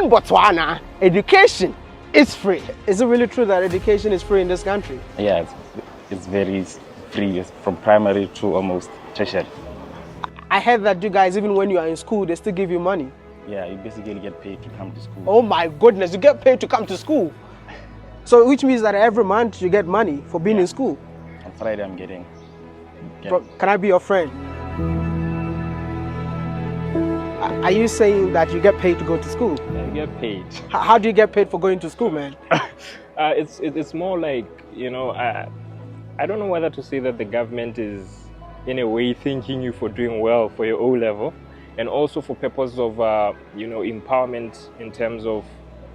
In Botswana, education is free. Is it really true that education is free in this country? Yeah, it's very free. It's from primary to almost tertiary. I heard that you guys, even when you are in school, they still give you money. Yeah, you basically get paid to come to school. Oh my goodness, you get paid to come to school. So which means that every month you get money for being in school. On Friday I'm getting. Can I be your friend? Are you saying that you get paid to go to school? Yeah, you get paid. How do you get paid for going to school, man? It's more like, you know, I don't know whether to say that the government is in a way thanking you for doing well for your O level, and also for purpose of you know, empowerment in terms of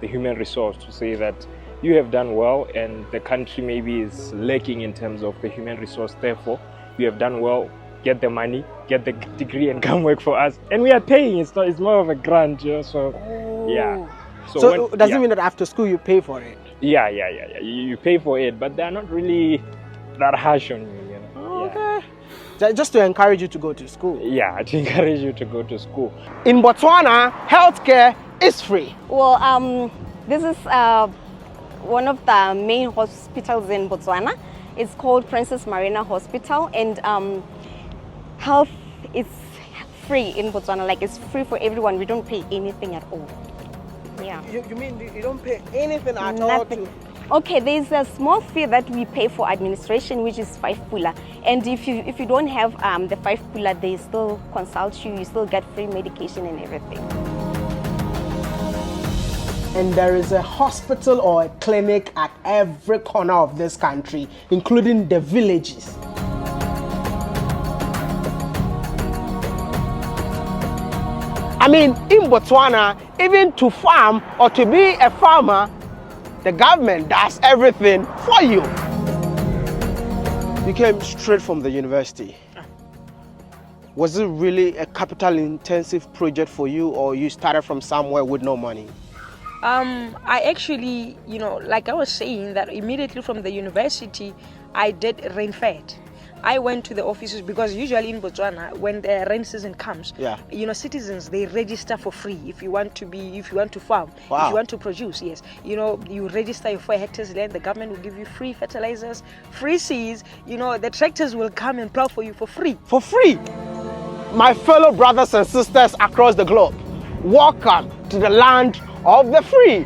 the human resource, to say that you have done well and the country maybe is lacking in terms of the human resource, therefore you have done well, get the money, get the degree and come work for us, and we are paying. It's more of a grant, you know, so yeah. So does it mean that after school you pay for it? Yeah. You pay for it, but they're not really that harsh on you, you know. Okay. Yeah. Just to encourage you to go to school. Yeah, to encourage you to go to school. In Botswana, healthcare is free. Well, this is one of the main hospitals in Botswana. It's called Princess Marina Hospital, and health is free in Botswana. Like, it's free for everyone. We don't pay anything at all. Yeah. You mean you don't pay anything at Nothing. all? Okay, there's a small fee that we pay for administration, which is 5 pula. And if you don't have the 5 pula, they still consult you. You still get free medication and everything. And there is a hospital or a clinic at every corner of this country, including the villages. I mean, in Botswana, even to farm or to be a farmer, the government does everything for you. You came straight from the university. Was it really a capital-intensive project for you, or you started from somewhere with no money? I actually, you know, like I was saying, that immediately from the university, I did rain fed. I went to the offices because usually in Botswana, when the rain season comes, you know, citizens, they register for free if you want to farm, if you want to produce, yes. You know, you register your 4 hectares land, the government will give you free fertilizers, free seeds, you know, the tractors will come and plow for you for free. For free? My fellow brothers and sisters across the globe, welcome to the land of the free.